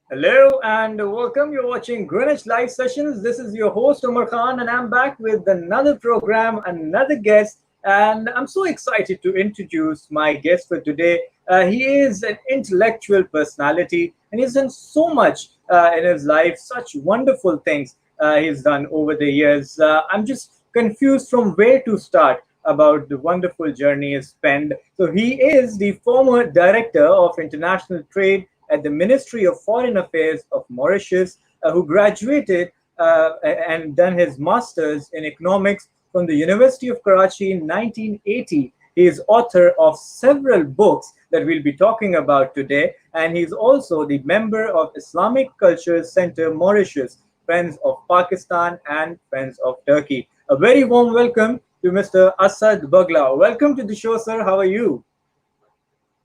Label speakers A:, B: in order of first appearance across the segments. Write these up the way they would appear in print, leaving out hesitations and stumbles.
A: Hello and welcome. You're watching Greenwich Live Sessions. This is your host Umar Khan, and I'm back with another program, another guest. And I'm so excited to introduce my guest for today. He is an intellectual personality, and he's done so much in his life, such wonderful things he's done over the years. I'm just confused from where to start about the wonderful journey he's spent. So, he is the former director of international trade at the Ministry of Foreign Affairs of Mauritius, who graduated and done his master's in economics from the University of Karachi in 1980. He is author of several books that we'll be talking about today, and he's also the member of Islamic Culture Center Mauritius, Friends of Pakistan and Friends of Turkey. A very warm welcome to Mr. Assad Bhuglah. Welcome to the show, sir. How are you?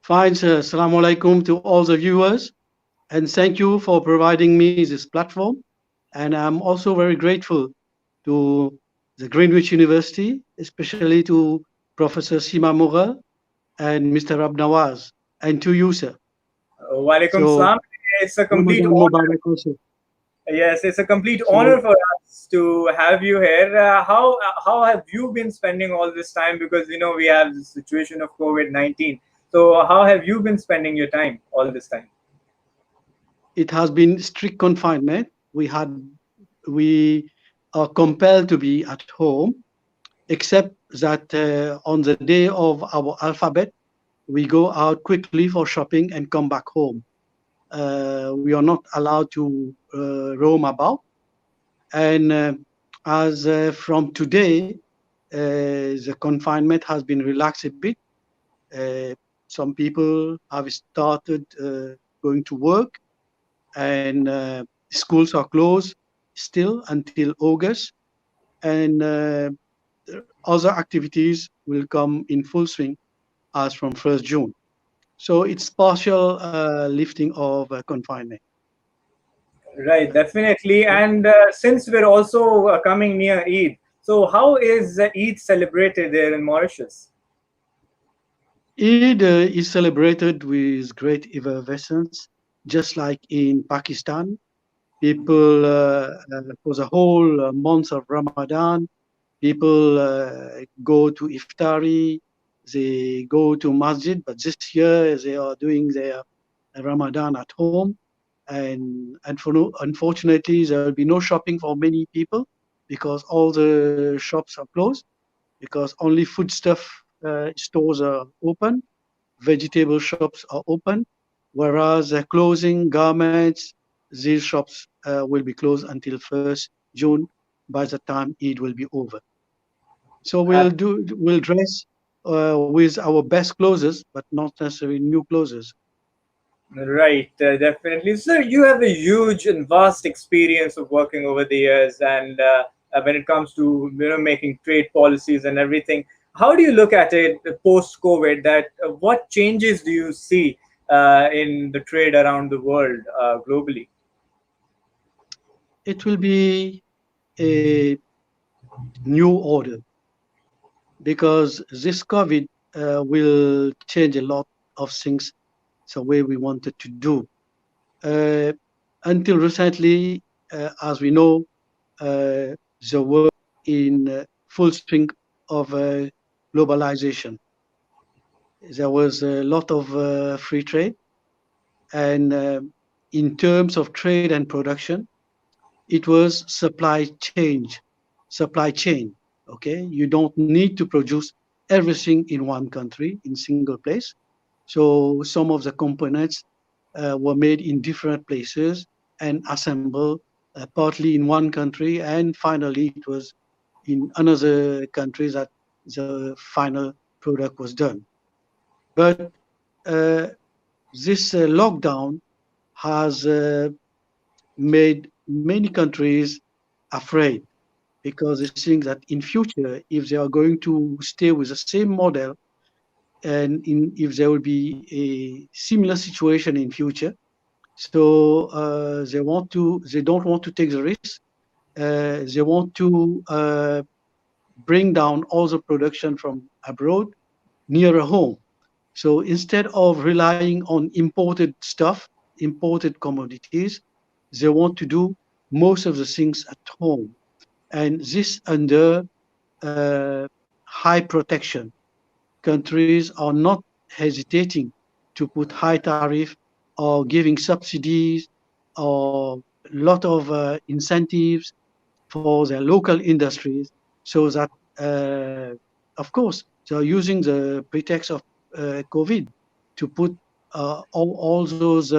B: Fine, sir. Assalamu alaikum to all the viewers, and thank you for providing me this platform. And I'm also very grateful to the Greenwich University, especially to Professor Sima Mughal and Mr. Abnawaz, and to you, sir.
A: Walaikum
B: So,
A: salam. It's a complete
B: Ramadan
A: honor.
B: Mubarak also.
A: Yes, it's a complete
B: So,
A: honor for us to have you here. How have you been spending all this time? Because we have the situation of COVID-19. So how have you been spending your time all this time?
B: it has been strict confinement. We are compelled to be at home, except that on the day of our alphabet, we go out quickly for shopping and come back home. We are not allowed to roam about. And as from today, the confinement has been relaxed a bit. Uh, some people have started going to work, and schools are closed still until August. And other activities will come in full swing as from 1st June. So it's partial lifting of confinement.
A: Right, definitely. And since we're also coming near Eid, so how is Eid celebrated there in Mauritius?
B: Eid is celebrated with great effervescence, just like in Pakistan. People, for the whole month of Ramadan, people go to iftari, they go to masjid, but this year they are doing their Ramadan at home. And unfortunately, there will be no shopping for many people because all the shops are closed, because only foodstuff stores are open, vegetable shops are open, whereas clothing, garments, these shops will be closed until 1st June by the time Eid will be over. So we'll dress with our best clothes, but not necessarily new clothes.
A: Right, definitely. So you have a huge and vast experience of working over the years, and when it comes to making trade policies and everything, how do you look at it post COVID? That what changes do you see in the trade around the world globally?
B: It will be a new order because this COVID will change a lot of things the way we wanted to do. Uh, until recently, as we know, uh, the world in full swing of globalization. There was a lot of free trade, and in terms of trade and production, it was supply chain. Okay, you don't need to produce everything in one country in single place. So some of the components were made in different places and assembled partly in one country, and finally it was in another country that the final product was done. But uh, this lockdown has made many countries afraid because they think that in future, if they are going to stay with the same model, and if there will be a similar situation in future, so they don't want to take the risk. They want to bring down all the production from abroad nearer home. So instead of relying on imported stuff, imported commodities. They want to do most of the things at home, and this under uh, high protection. Countries are not hesitating to put high tariff or giving subsidies or a lot of incentives for their local industries, so that, of course, they're using the pretext of COVID to put all those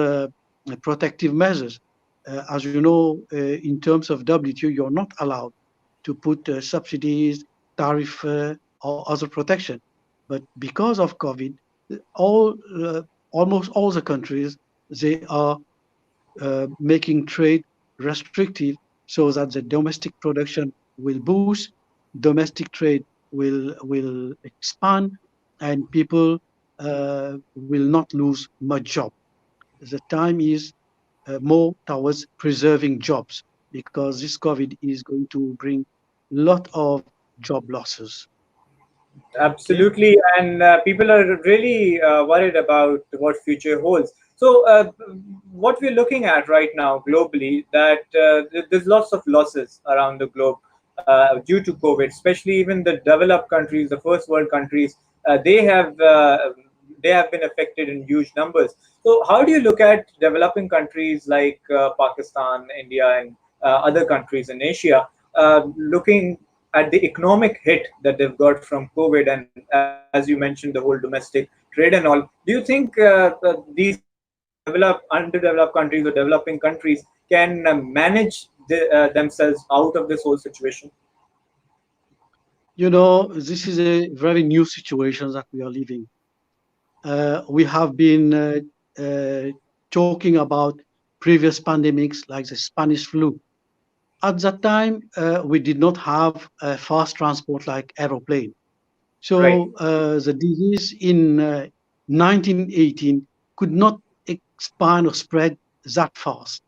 B: protective measures. As you know, in terms of WTO, you're not allowed to put subsidies, tariff, or other protection. But because of COVID, all almost all the countries, they are making trade restrictive so that the domestic production will boost, domestic trade will expand, and people will not lose much job. The time is more towards preserving jobs because this COVID is going to bring a lot of job losses. Okay.
A: Absolutely, and people are really worried about what future holds. So, what we're looking at right now globally, that there's lots of losses around the globe due to COVID, especially even the developed countries, the first world countries. They have been affected in huge numbers. So, how do you look at developing countries like Pakistan, India, and other countries in Asia, looking at the economic hit that they've got from COVID, and as you mentioned, the whole domestic trade and all? Do you think these underdeveloped countries or developing countries can manage themselves out of this whole situation?
B: You know, this is a very new situation that we are living. We have been talking about previous pandemics like the Spanish flu. At that time, we did not have fast transport like aeroplane.
A: Right,
B: So the disease in 1918 could not expand or spread that fast.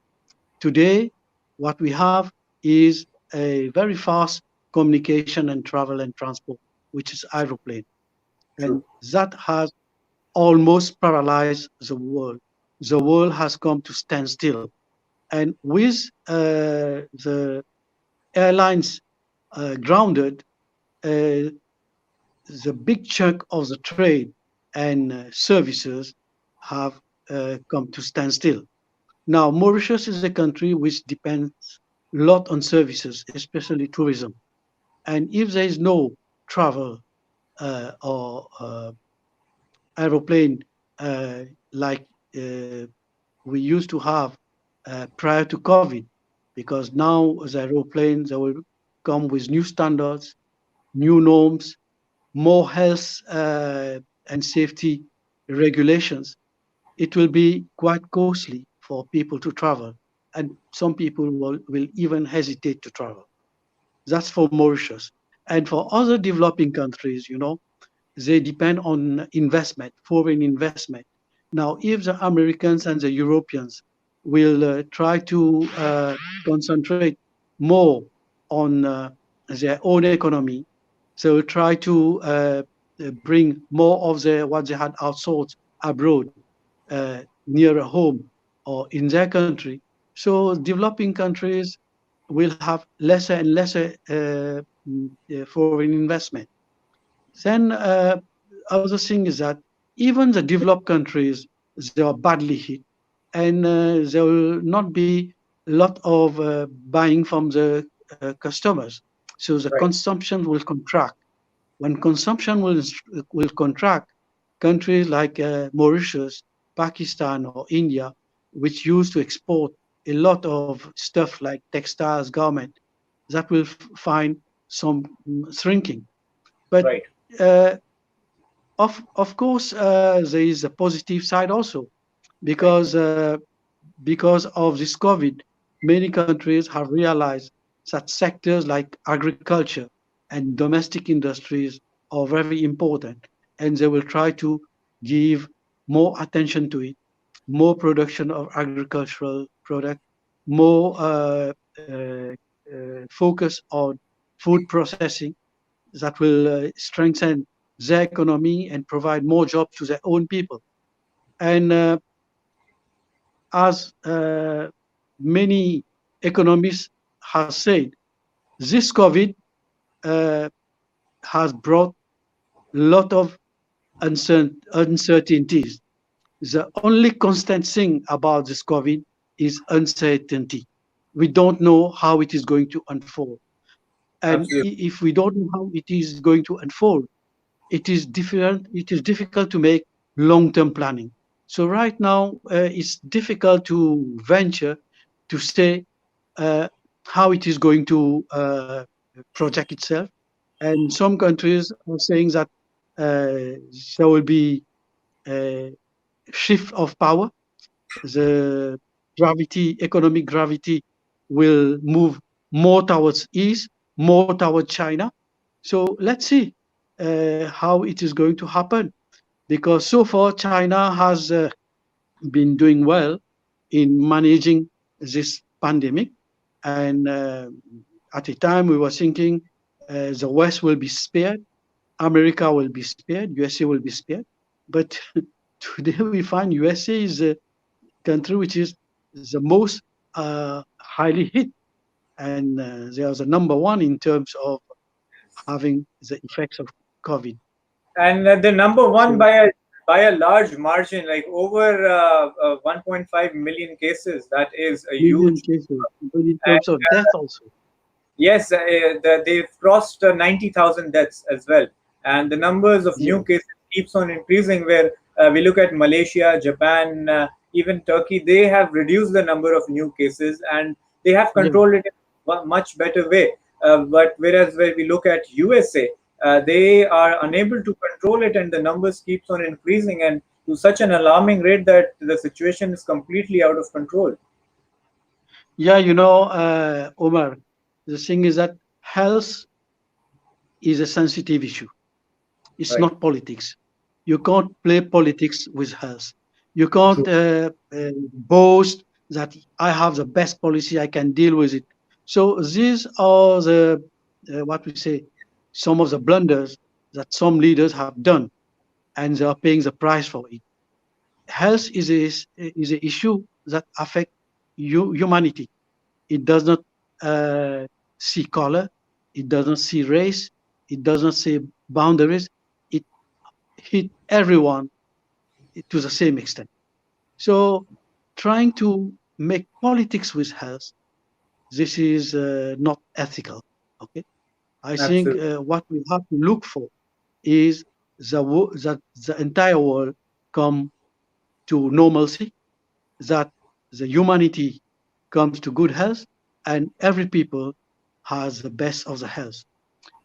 B: Today, what we have is a very fast communication and travel and transport, which is aeroplane.
A: true.
B: And that has almost paralyzed the world. The world has come to stand still. And with the airlines grounded, uh, the big chunk of the trade and services have come to stand still. Now, Mauritius is a country which depends a lot on services, especially tourism. And if there is no travel or aeroplane like uh, we used to have prior to COVID, because now the aeroplanes they will come with new standards, new norms, more health and safety regulations. It will be quite costly for people to travel, and some people will even hesitate to travel. That's for Mauritius. And for other developing countries, you know, they depend on investment, foreign investment. Now, if the Americans and the Europeans will try to concentrate more on their own economy, they will try to bring more of what they had outsourced abroad, nearer home or in their country. So developing countries will have lesser and lesser foreign investment. Then other thing is that even the developed countries, they are badly hit, and there will not be a lot of buying from the customers. So the
A: Right,
B: consumption will contract. When consumption will contract, countries like Mauritius, Pakistan, or India, which used to export a lot of stuff like textiles, garment, that will find some shrinking. But
A: right,
B: uh, of course, there is a positive side also,
A: right,
B: because of this COVID, many countries have realized that sectors like agriculture and domestic industries are very important, and they will try to give more attention to it, more production of agricultural product, more focus on food processing that will strengthen their economy and provide more jobs to their own people. And as many economists have said, this COVID uh, has brought a lot of uncertainties. The only constant thing about this COVID is uncertainty. We don't know how it is going to unfold. And
A: Absolutely.
B: if we don't know how it is going to unfold, it is difficult to make long-term planning. So right now, it's difficult to venture to say uh, how it is going to project itself. And some countries are saying that there will be a shift of power. The economic gravity will move more towards east, more towards China. So let's see how it is going to happen, because so far China has been doing well in managing this pandemic. And at a time we were thinking the West will be spared, America will be spared, USA will be spared. But today we find USA is a country which is the most highly hit, and they are the number one in terms of having the effects of COVID.
A: And the number one
B: So
A: by a large margin, like over 1.5 million cases. That is a
B: million
A: huge.
B: cases, but in
A: And
B: terms of death also.
A: yes, they've crossed 90,000 deaths as well, and the numbers of new
B: Yes,
A: cases keeps on increasing. Where we look at Malaysia, Japan, even Turkey, they have reduced the number of new cases, and they have
B: yes.
A: controlled it in a much better way. But whereas when we look at USA, they are unable to control it, and the numbers keeps on increasing, and to such an alarming rate that the situation is completely out of control.
B: Yeah, Omar, the thing is that health is a sensitive issue. It's
A: Right.
B: not politics. You can't play politics with health. You can't
A: True.
B: boast that I have the best policy, I can deal with it. So these are what we say, some of the blunders that some leaders have done, and they are paying the price for it. Health is an issue that affects humanity. It does not uh, see color, it doesn't see race, it doesn't see boundaries. It hit everyone to the same extent. So trying to make politics with health, this is not ethical. Okay, I think
A: Absolutely.
B: what we have to look for is that the entire world come to normalcy, that the humanity comes to good health, and every people has the best of the health.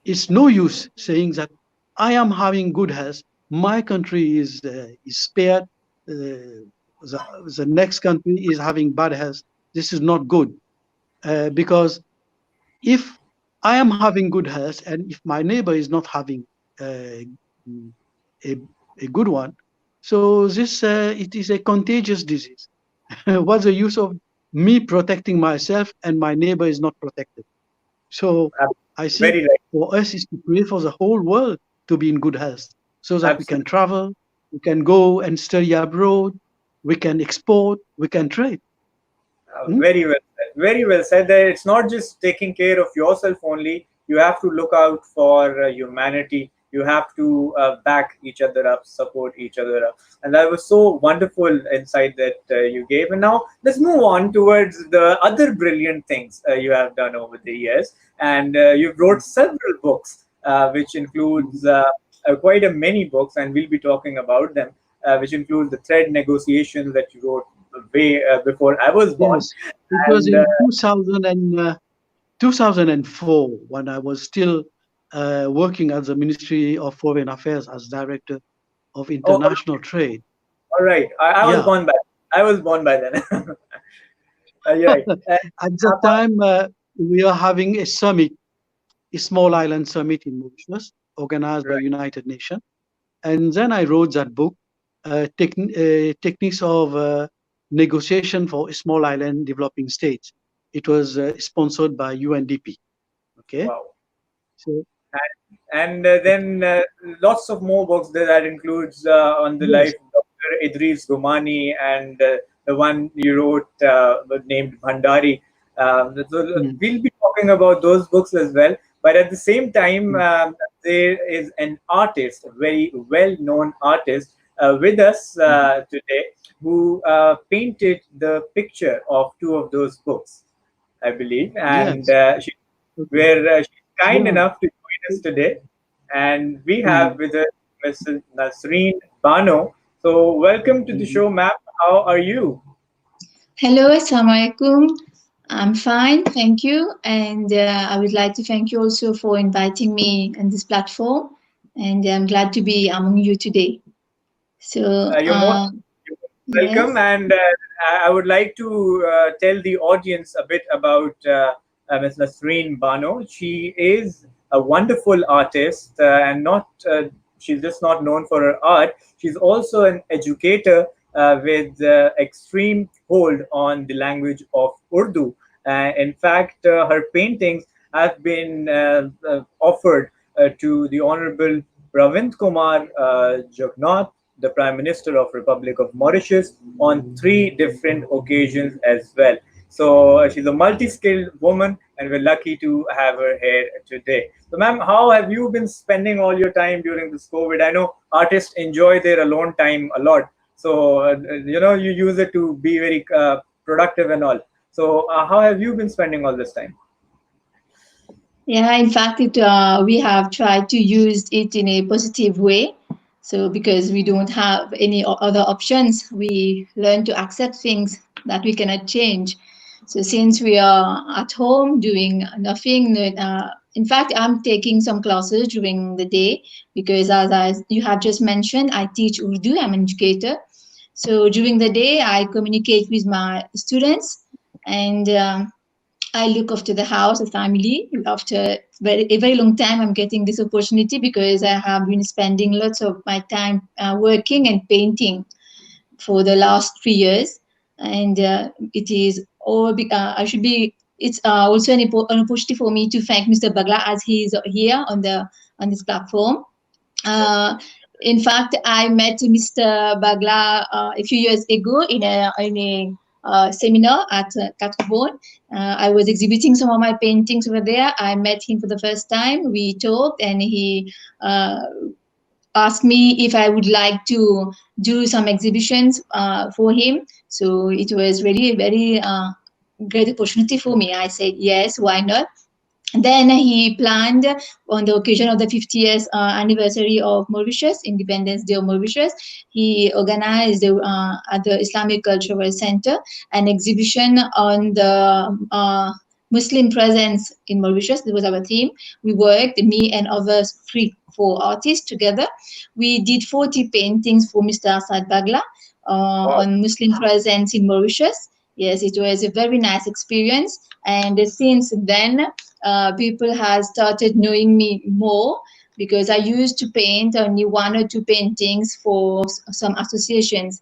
B: It's no use saying that I am having good health, my country is spared, the next country is having bad health. This is not good, because if I am having good health and if my neighbor is not having uh, a, a good one, so this it is a contagious disease. What's the use of me protecting myself and my neighbor is not protected? So I think
A: Very right.
B: for us is to pray for the whole world to be in good health so that we can
A: Absolutely.
B: travel, we can go and study abroad, we can export, we can trade. Hmm?
A: Very well said. Very well said. That it's not just taking care of yourself only. You have to look out for humanity. You have to back each other up, support each other up, and that was so wonderful insight that you gave. And now let's move on towards the other brilliant things you have done over the years. And you've wrote several books, which includes quite a many books, and we'll be talking about them. Which includes the thread negotiations that you wrote way before I was born.
B: Yes, it was
A: And
B: in 2004 when I was still working at the Ministry of Foreign Affairs as Director of
A: oh,
B: International Trade.
A: all right, I was
B: Yeah,
A: born by I was born by then. You're right.
B: at that
A: Apart,
B: time we are having a summit, a small island summit in Mauritius, organized by
A: right.
B: United Nations. And then I wrote that book, Techniques of Negotiation for Small Island Developing States. It was sponsored by UNDP. Okay,
A: Wow.
B: so
A: And then lots of more books that includes on the life
B: yes,
A: of Dr. Idris Gumani and the the one you wrote named Bhandari. So
B: mm,
A: we'll be talking about those books as well. But at the same time,
B: mm.
A: there is an artist, a very well-known artist, with us
B: Mm.
A: today, who painted the picture of two of those books, I believe, and
B: Yes. Okay.
A: where she's kind
B: Yeah.
A: enough to join us today. And we have
B: Mm,
A: with us Mrs. Nasreen Bano. So, welcome to the
B: mm.
A: show, ma'am. How are you?
C: Hello, Assalamualaikum. I'm fine, thank you. And I would like to thank you also for inviting me on this platform. And I'm glad to be among you today. So,
A: You're most welcome.
C: yes.
A: And I would like to tell the audience a bit about Ms. Nasreen Bano. She is a wonderful artist, and not she's just not known for her art. She's also an educator with extreme hold on the language of Urdu. In fact, her paintings have been offered to the Honorable Pravind Kumar Jagannath, the Prime Minister of Republic of Mauritius, on three different occasions as well. So she's a multi-skilled woman, and we're lucky to have her here today. So, ma'am, how have you been spending all your time during this COVID? I know artists enjoy their alone time a lot, so you use it to be very productive and all. So, how have you been spending all this time?
C: Yeah, in fact, we have tried to use it in a positive way. So, because we don't have any other options, we learn to accept things that we cannot change. So, since we are at home doing nothing, in fact, I'm taking some classes during the day because, you have just mentioned, I teach Urdu, I'm an educator. So, during the day, I communicate with my students and I look after the house, the family. After a very long time, I'm getting this opportunity because I have been spending lots of my time working and painting for the last 3 years, and it is all. I should be. It's also an opportunity for me to thank Mr. Bhuglah as he is here on this platform. Uh, in fact, I met Mr. Bhuglah a few years ago in a seminar at Capricorn. I was exhibiting some of my paintings over there. I met him for the first time. We talked, and he asked me if I would like to do some exhibitions for him. So it was really a very great opportunity for me. I said yes, why not? Then he planned on the occasion of the 50th anniversary of Mauritius, Independence Day of Mauritius, he organized at the Islamic Cultural Center an exhibition on the Muslim presence in Mauritius. That was our theme. We worked, me and others, four artists together. We did 40 paintings for Mr. Assad Bhuglah
A: Wow.
C: on Muslim presence in Mauritius. Yes, it was a very nice experience. And since then, people have started knowing me more because I used to paint only one or two paintings for some associations.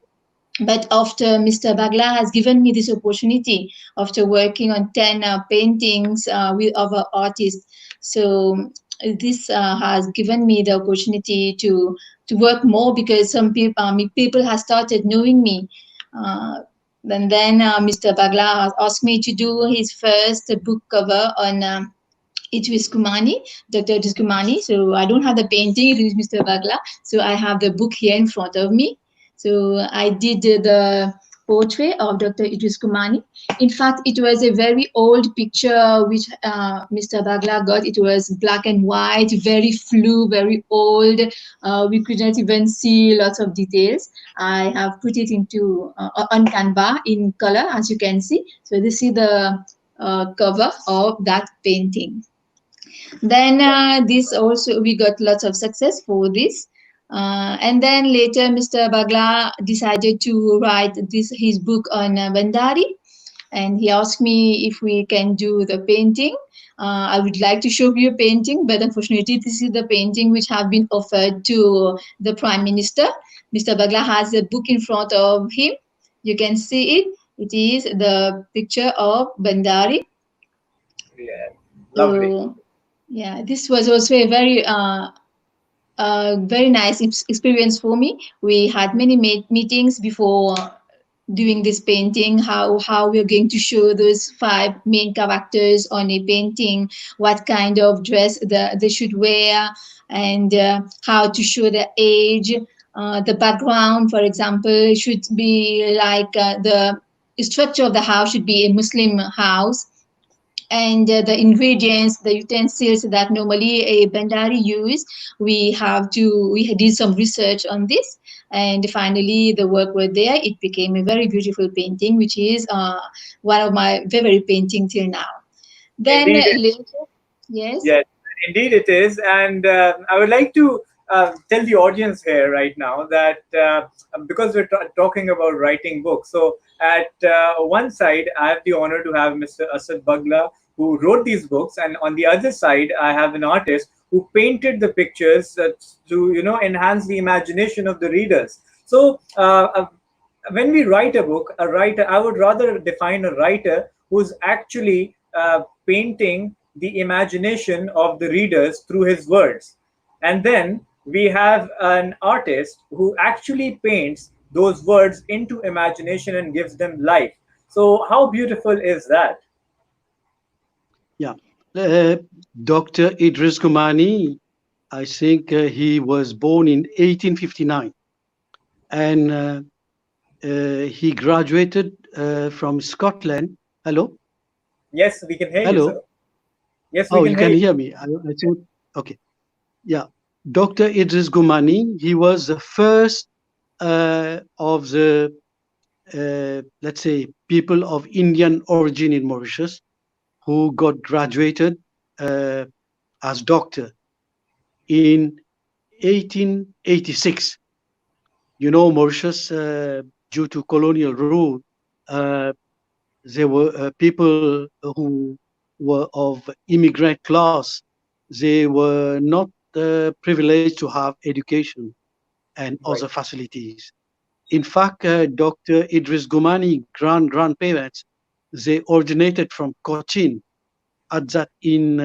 C: But after Mr. Bhuglah has given me this opportunity, after working on 10 paintings with other artists, so this has given me the opportunity to work more because some people have started knowing me. Uh, and then Mr. Bhuglah has asked me to do his first book cover on Idris Kumani, Dr. Idris Kumani. So I don't have the painting, it is Mr. Bhuglah. So I have the book here in front of me. So I did the portrait of Dr. Idris Kumani. In fact, it was a very old picture which Mr. Bhuglah got. It was black and white, very flu, very old. We could not even see lots of details. I have put it into on Canva in color, as you can see. So this is the cover of that painting. Then this also we got lots of success for this. And then later, Mr. Bhuglah decided to write his book on Bandari, and he asked me if we can do the painting. I would like to show you a painting, but unfortunately, this is the painting which have been offered to the Prime Minister. Mr. Bhuglah has a book in front of him. You can see it. It is the picture of Bandari.
A: Yeah, lovely.
C: So, yeah, this was also a very nice experience for me. We had many meetings before doing this painting, how we're going to show those five main characters on a painting, what kind of dress they should wear, and how to show the age. The background, for example, should be like the structure of the house should be a Muslim house, and the ingredients, the utensils that normally a bandari use, we did some research on this, and finally the work was there. It became a very beautiful painting, which is one of my favorite painting till now. Then
A: Indeed,
C: later, yes.
A: yes, indeed it is. And I would like to tell the audience here right now that because we're talking about writing books, so at one side, I have the honor to have Mr. Assad Bhuglah, who wrote these books, and on the other side, I have an artist who painted the pictures to enhance the imagination of the readers. So when we write a book, a writer, I would rather define a writer who's actually painting the imagination of the readers through his words. And then we have an artist who actually paints those words into imagination and gives them life. So, how beautiful is that?
B: Yeah. Uh, Dr. Idris Gumani, I think he was born in 1859, and he graduated from Scotland. Hello?
A: Yes, we can hear you,
B: Hello?
A: sir. Yes, we
B: Oh,
A: can
B: you
A: hear
B: can
A: you.
B: hear me. I think, okay. Yeah. Dr. Idris Gumani, he was the first of the, let's say, people of Indian origin in Mauritius who got graduated uh, as doctor in 1886. You know, Mauritius, due to colonial rule, uh, there were people who were of immigrant class. They were not privileged to have education and other
A: Right,
B: facilities. In fact, Dr. Idris Gumani grandparents, they originated from Cochin at that in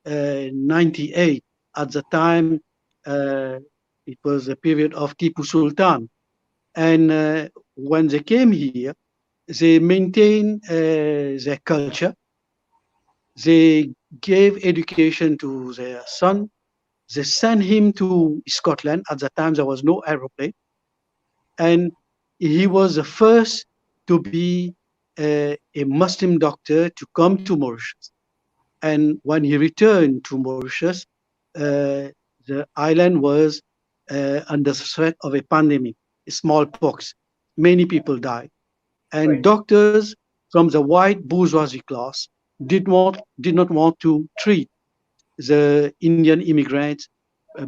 B: 1798. At the time, uh, it was a period of Tipu Sultan, and when they came here, they maintained their culture. They gave education to their son. They sent him to Scotland. At the time, there was no aeroplane, and he was the first to be a Muslim doctor to come to Mauritius. And when he returned to Mauritius, the island was under threat of a pandemic, smallpox. Many people died. And
A: right,
B: doctors from the white bourgeoisie class did not want to treat the Indian immigrants,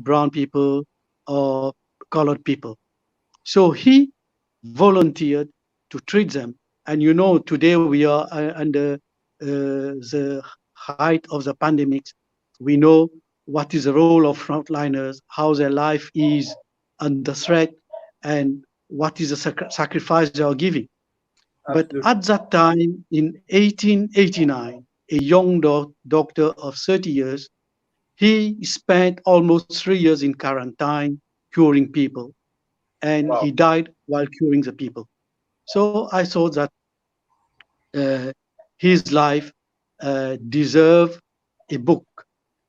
B: brown people, or colored people. So he volunteered to treat them. And you know, today we are under the height of the pandemics. We know what is the role of frontliners, how their life is under threat, and what is the sacrifice they are giving. But
A: absolutely.
B: at that time, in 1889, a young doctor of 30 years, he spent almost 3 years in quarantine curing people, and
A: Wow,
B: he died while curing the people. So I thought that uh, his life deserved a book.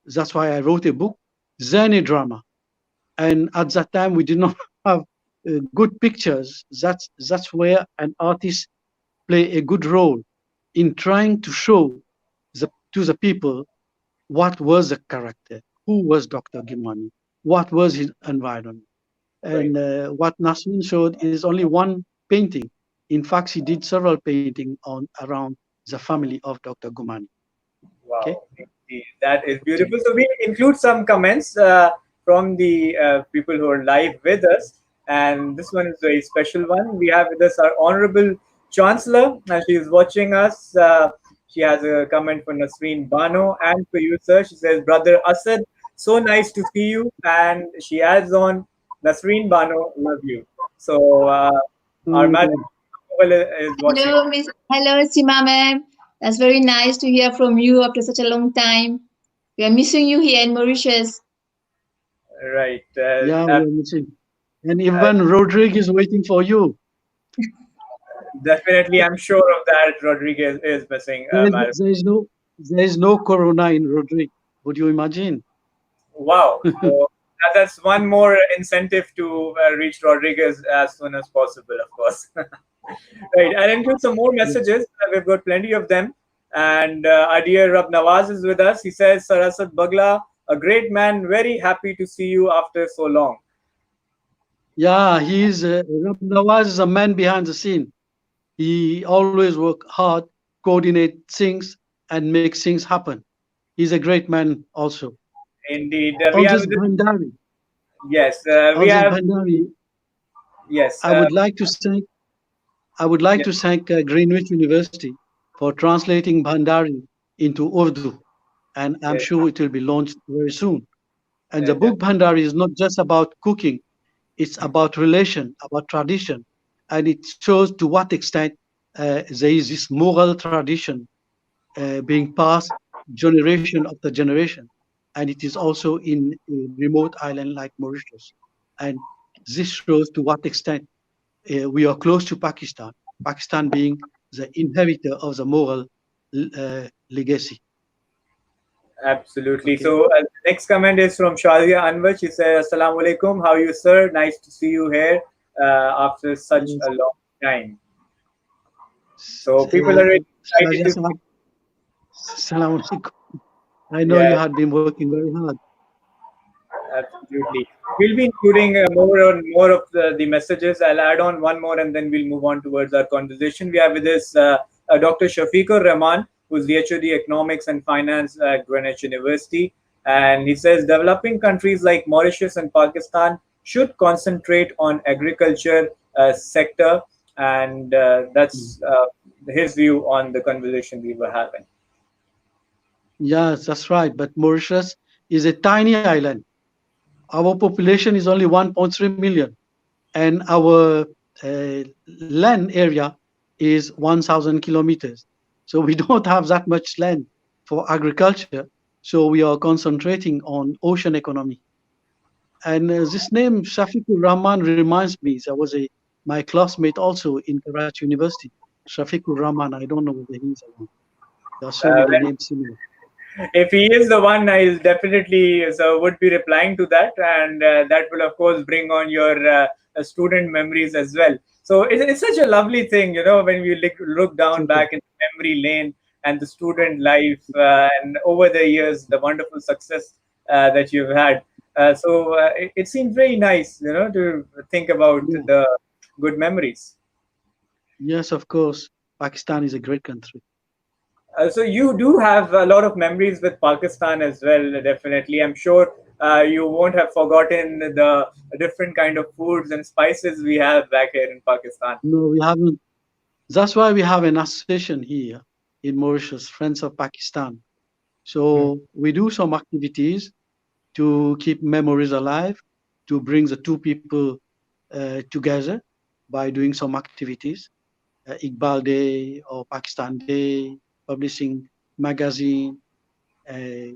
B: That's why I wrote a book, then a drama. And at that time, we did not have good pictures. That's where an artist play a good role in trying to show to the people what was the character, who was Dr. Gimani, what was his environment.
A: right.
B: And what Nasrin showed is only one painting. In fact, she did several paintings on around the family of Dr. Gumani. Okay.
A: Wow, indeed. That is beautiful. So we include some comments from the people who are live with us, and this one is a very special one. We have with us our honorable chancellor, and she is watching us. She has a comment for Nasreen Bano and for you, sir. She says, "Brother Asad, so nice to see you," and she adds on, "Nasreen Bano, love you." So our madam
B: Mm,
A: is watching.
C: Hello, Miss. Hello, Sima ma'am. That's very nice to hear from you after such a long time. We are missing you here in Mauritius.
A: Right.
B: yeah, we are missing. And even Rodrigue is waiting for you.
A: Definitely, I'm sure of that. Rodriguez is missing.
B: There is no corona in Rodrigue. Would you imagine?
A: Wow. So that's one more incentive to reach Rodriguez as soon as possible, of course. Right. I'll include some more messages. We've got plenty of them. And our dear Rab Nawaz is with us. He says, Sir Assad Bhuglah, a great man, very happy to see you after so long.
B: Yeah, Rab Nawaz is a man behind the scene. He always work hard, coordinate things, and make things happen. He's a great man also.
A: Indeed. We
B: On
A: have
B: this
A: this,
B: Bhandari,
A: yes, we
B: on this
A: have,
B: Bhandari,
A: yes,
B: I would like to thank I would like
A: yes,
B: to thank Greenwich University for translating Bhandari into Urdu, and I'm
A: yes,
B: sure it will be launched very soon. And the
A: yes,
B: book Bhandari is not just about cooking, it's about relation, about tradition, and it shows to what extent there is this moral tradition being passed generation after generation. And it is also in a remote island like Mauritius. And this shows to what extent we are close to Pakistan, Pakistan being the inheritor of the moral legacy.
A: absolutely.
B: Okay.
A: So, the next comment is from Shadia Anwar. She says, Assalamu alaikum. How are you, sir? Nice to see you here after such
B: Yes.
A: a long time. So, people are really excited
B: Shazia
A: to.
B: Sahab, Assalamu alaikum. I know you
A: Yeah,
B: had been working very hard.
A: absolutely. We'll be including more of the messages. I'll add on one more and then we'll move on towards our conversation. We have with us Dr. Shafiqur Rahman, who's the HOD Economics and Finance at Greenwich University. And he says developing countries like Mauritius and Pakistan should concentrate on agriculture sector. And that's his view on the conversation we were having.
B: Yes, that's right. But Mauritius is a tiny island. Our population is only 1.3 million, and our uh, land area is 1,000 kilometers. So we don't have that much land for agriculture. So we are concentrating on ocean economy. And this name, Shafiqur Rahman, reminds me. There was my classmate also in Karachi University, Shafiqur Rahman. I don't know whether he's around. There are so
A: Uh,
B: many names similar.
A: if he is the one, I'll definitely would be replying to that, and that will of course bring on your student memories as well. So it's such a lovely thing, when we look
B: It's
A: down
B: okay.
A: back in memory lane and the student life, and over the years the wonderful success that you've had. It seems very nice, to think about
B: Yeah.
A: the good memories.
B: Yes, of course. Pakistan is a great country.
A: So you do have a lot of memories with Pakistan as well, definitely. I'm sure you won't have forgotten the different kind of foods and spices we have back here in Pakistan.
B: No, we haven't. That's why we have an association here in Mauritius, Friends of Pakistan.
A: Hmm.
B: So we do some activities to keep memories alive, to bring the two people together by doing some activities, Iqbal Day or Pakistan Day, publishing magazine, uh,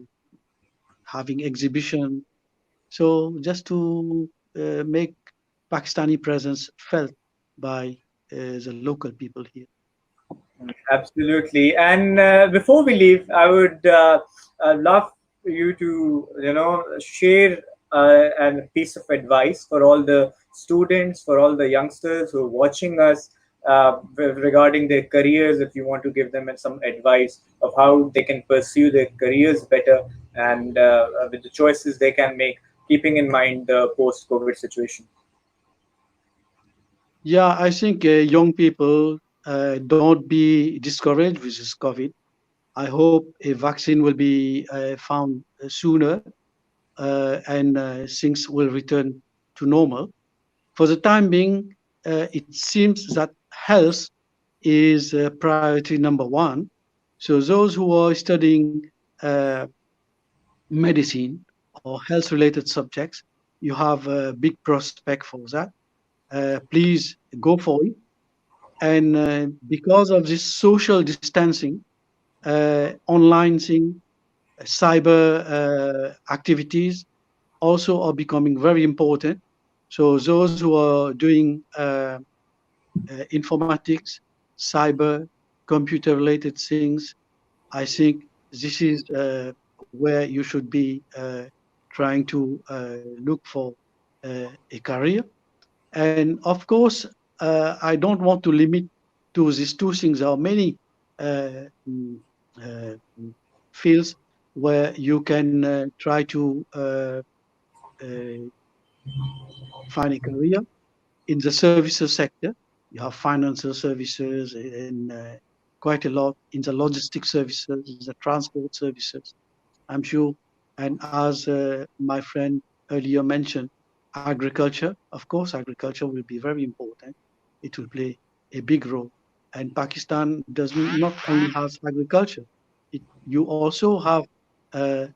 B: having exhibition. So just to make Pakistani presence felt by the local people here.
A: Absolutely. And before we leave, I would love you to, share a piece of advice for all the students, for all the youngsters who are watching us regarding their careers. If you want to give them some advice of how they can pursue their careers better and with the choices they can make, keeping in mind the post-COVID situation.
B: Yeah, I think young people don't be discouraged with this COVID. I hope a vaccine will be found sooner and things will return to normal. For the time being, it seems that health is priority number one. So those who are studying uh, medicine or health-related subjects, you have a big prospect for that. Please go for it. And because of this social distancing, online thing, cyber activities also are becoming very important. So those who are doing informatics, cyber, computer-related things. I think this is where you should be trying to look for a career. And of course, I don't want to limit to these two things. There are many uh, mm, uh, fields where you can try to uh, find a career. In the services sector, you have financial services and quite a lot in the logistic services, the transport services, I'm sure. And as my friend earlier mentioned, agriculture, of course, agriculture will be very important. It will play a big role. And Pakistan does not only have agriculture, you also have uh,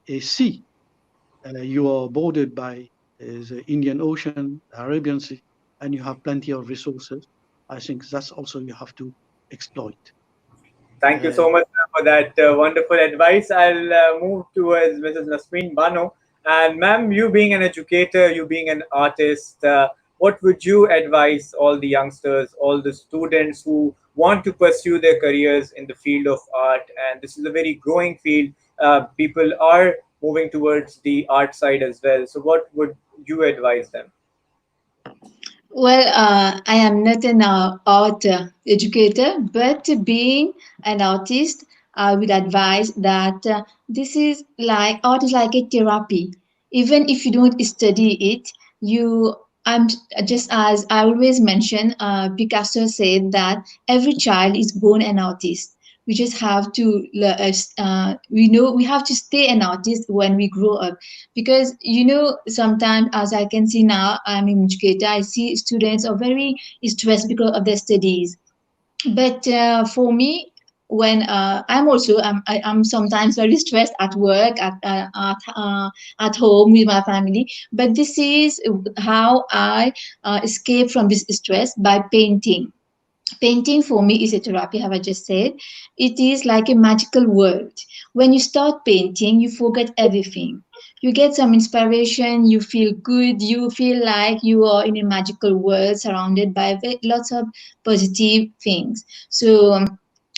B: a sea. You are bordered by the Indian Ocean, the Arabian Sea, and you have plenty of resources. I think that's also you have to exploit.
A: Thank you
B: Uh,
A: so much for that wonderful advice. I'll move towards Mrs. Nasreen Bano. And ma'am, you being an educator, you being an artist, what would you advise all the youngsters, all the students who want to pursue their careers in the field of art? And this is a very growing field. People are moving towards the art side as well. So, what would you advise them?
C: Well, I am not an art educator, but being an artist, I would advise that this is like art is like a therapy. Even if you don't study it, you I'm just as I always mention. Picasso said that every child is born an artist. We just have to we know we have to stay an artist when we grow up, because sometimes, as I can see now, I'm an educator, I see students are very stressed because of their studies. But for me, when I'm sometimes very stressed at work, at home with my family. But this is how I escape from this stress, by painting. Painting for me is a therapy, have I just said. It is like a magical world. When you start painting, you forget everything. You get some inspiration, you feel good, you feel like you are in a magical world surrounded by lots of positive things. So,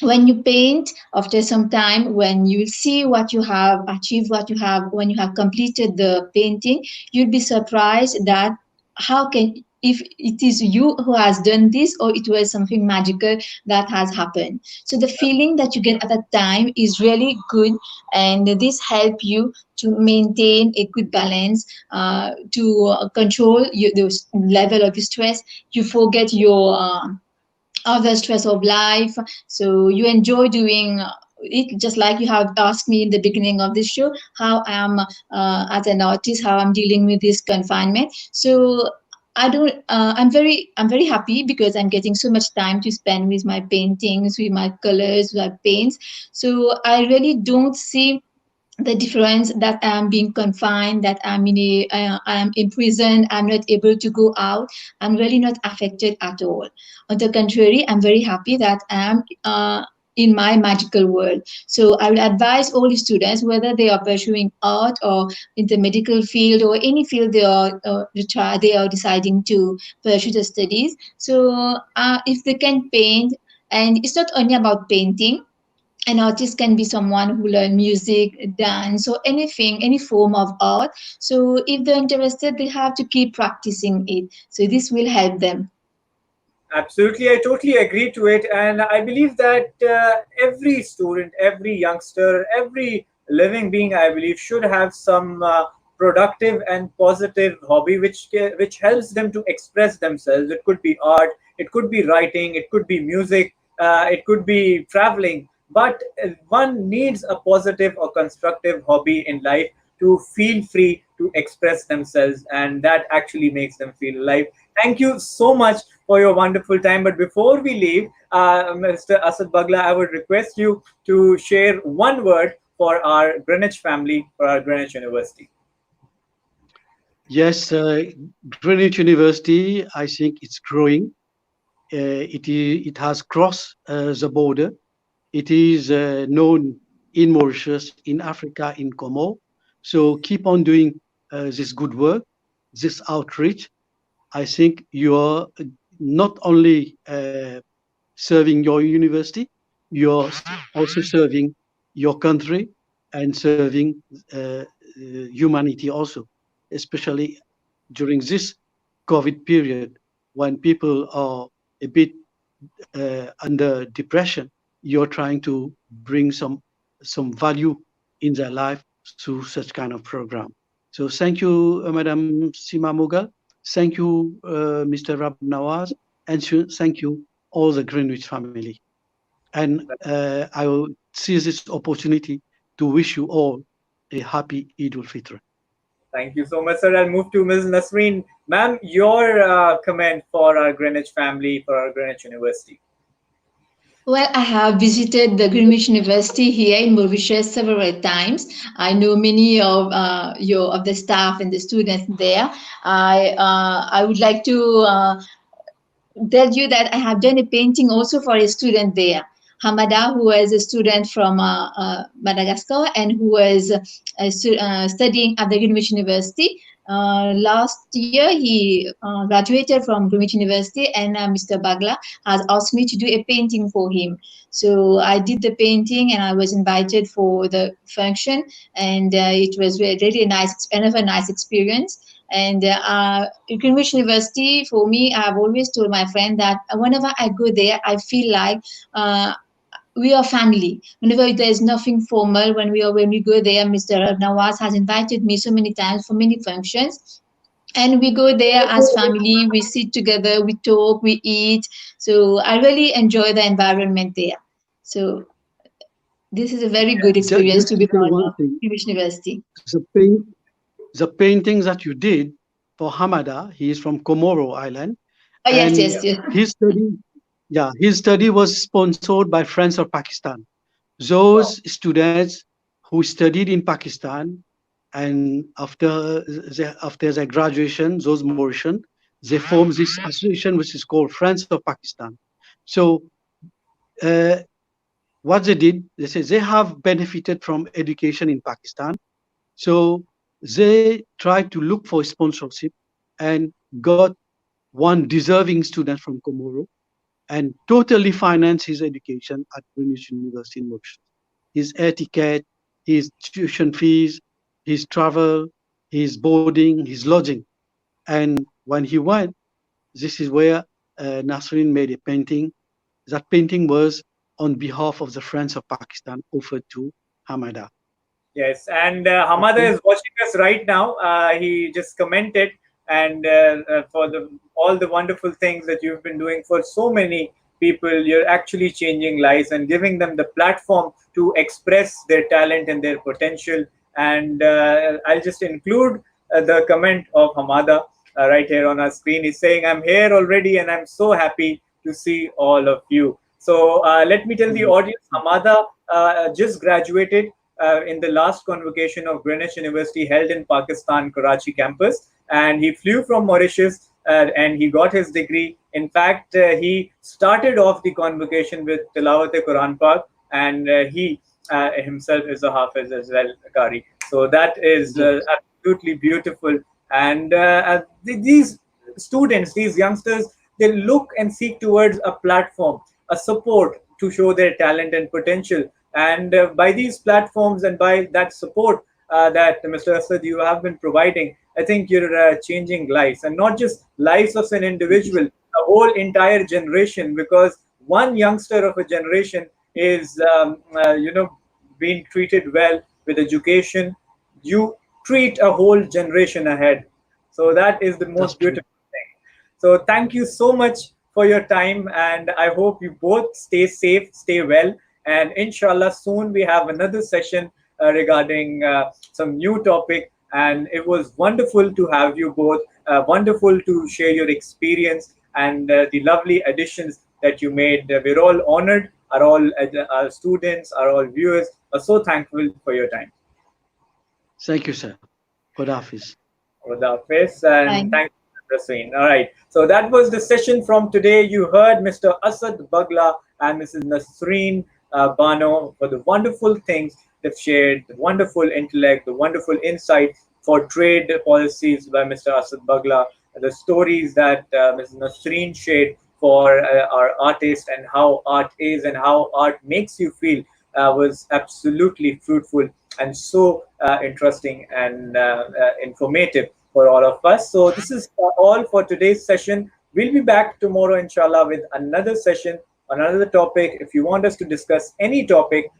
C: when you paint, after some time, when you see what you have achieved, what you have, when you have completed the painting, you'll be surprised that how can, if it is you who has done this, or it was something magical that has happened. So the feeling that you get at that time is really good, and this help you to maintain a good balance, to control the level of stress. You forget your other stress of life, so you enjoy doing it. Just like you have asked me in the beginning of this show, how I am as an artist, how I'm dealing with this confinement. So I don't. I'm very happy because I'm getting so much time to spend with my paintings, with my colors, with my paints. So I really don't see the difference that I'm being confined, that I am imprisoned, I'm not able to go out. I'm really not affected at all. On the contrary, I'm very happy that I'm in my magical world. So I will advise all the students, whether they are pursuing art or in the medical field or any field they are deciding to pursue the studies. So if they can paint, and it's not only about painting. An artist can be someone who learn music, dance, or anything, any form of art. So if they're interested, they have to keep practicing it. So this will help them.
A: Absolutely, I totally agree to it, and I believe that every student, every youngster, every living being, I believe, should have some productive and positive hobby which helps them to express themselves. It could be art, it could be writing, it could be music, it could be traveling. But one needs a positive or constructive hobby in life to feel free to express themselves, and that actually makes them feel alive. Thank you so much for your wonderful time. But before we leave, Mr. Assad Bhuglah, I would request you to share one word for our Greenwich family, for our Greenwich University.
B: yes, Greenwich University, I think it's growing. It has crossed the border. It is known in Mauritius, in Africa, in Como. So keep on doing this good work, this outreach. I think you are not only serving your university, you're also serving your country and serving humanity also, especially during this COVID period when people are a bit under depression. You're trying to bring some value in their life through such kind of program. So thank you, Madam Sima Mughal. Thank you, Mr. Rab Nawaz, and thank you all the Greenwich family. And I will seize this opportunity to wish you all a happy Eid al-Fitr.
A: Thank you so much, sir. I'll move to Ms. Nasreen. Ma'am, your comment for our Greenwich family, for our Greenwich University.
C: Well, I have visited the Greenwich University here in Mauritius several times. I know many of of the staff and the students there. I would like to tell you that I have done a painting also for a student there. Hamada, who was a student from Madagascar and who was studying at the Greenwich University. Last year, he graduated from Greenwich University, and Mr. Bhuglah has asked me to do a painting for him. So I did the painting, and I was invited for the function, and it was really a nice, another nice experience. And Greenwich University, for me, I've always told my friend that whenever I go there, I feel like we are family. Whenever there is nothing formal, when we go there, Mr. Nawaz has invited me so many times for many functions. And we go there as family, we sit together, we talk, we eat. So I really enjoy the environment there. So this is a very good experience
B: Just
C: to
B: to
C: be
B: say
C: part
B: one
C: of
B: thing,
C: Greenwich University.
B: the paintings that you did for Hamada, he is from Comoro Island,
C: Oh, yes,
B: and
C: yes, yes.
B: his study, yeah, his study was sponsored by France or Pakistan.
A: Wow.
B: Those students who studied in Pakistan and after their graduation, those Mauritian, they formed this association which is called Friends of Pakistan. So uh, what they did, they said they have benefited from education in Pakistan. So they tried to look for sponsorship and got one deserving student from Comoro and totally financed his education at Greenwich University in Mauritius. His air ticket, his tuition fees, his travel, his boarding, his lodging. And when he went, this is where Nasrin made a painting. That painting was on behalf of the Friends of Pakistan offered to Hamada.
A: Yes, and Hamada
B: Okay.
A: is watching us right now. He just commented, and for the all the wonderful things that you've been doing for so many people, you're actually changing lives and giving them the platform to express their talent and their potential. And I'll just include the comment of Hamada right here on our screen. He's saying, "I'm here already, and I'm so happy to see all of you." So let me tell the audience, Hamada just graduated in the last convocation of Greenwich University held in Pakistan, Karachi campus. And he flew from Mauritius and he got his degree. In fact, he started off the convocation with Tilawat Quran Pak, and he himself is a Hafiz as well, Qari. So that is absolutely beautiful. And these students, these youngsters, they look and seek towards a platform, a support to show their talent and potential. And by these platforms and by that support that Mr. Assad, you have been providing, I think you're changing lives, and not just lives of an individual, a whole entire generation. Because one youngster of a generation is, being treated well with education. You treat a whole generation ahead. So that is the
B: That's
A: most
B: true.
A: beautiful thing. So thank you so much for your time, and I hope you both stay safe, stay well, and inshallah soon we have another session regarding some new topic. And it was wonderful to have you both, wonderful to share your experience and the lovely additions that you made. We're all honored, are all our students, are all viewers are so thankful for your time.
B: Thank you, sir. Khudafis.
A: With our face, and
C: Fine.
A: thank you, Raseen. All right. So that was the session from today. You heard Mr. Assad Bhuglah and Mrs. Nasreen Bano for the wonderful things they've shared, the wonderful intellect, the wonderful insight for trade policies by Mr. Assad Bhuglah, the stories that Mrs. Nasreen shared for our artist, and how art is and how art makes you feel was absolutely fruitful and so interesting and informative for all of us. So this is all for today's session. We'll be back tomorrow, inshallah, with another session on another topic. If you want us to discuss any topic,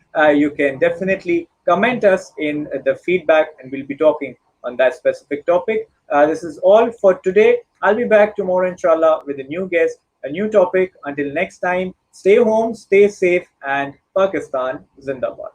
A: you can definitely comment us in the feedback, and we'll be talking on that specific topic. This is all for today. I'll be back tomorrow, inshallah, with a new guest, a new topic. Until next time, stay home, stay safe, and Pakistan Zindabad.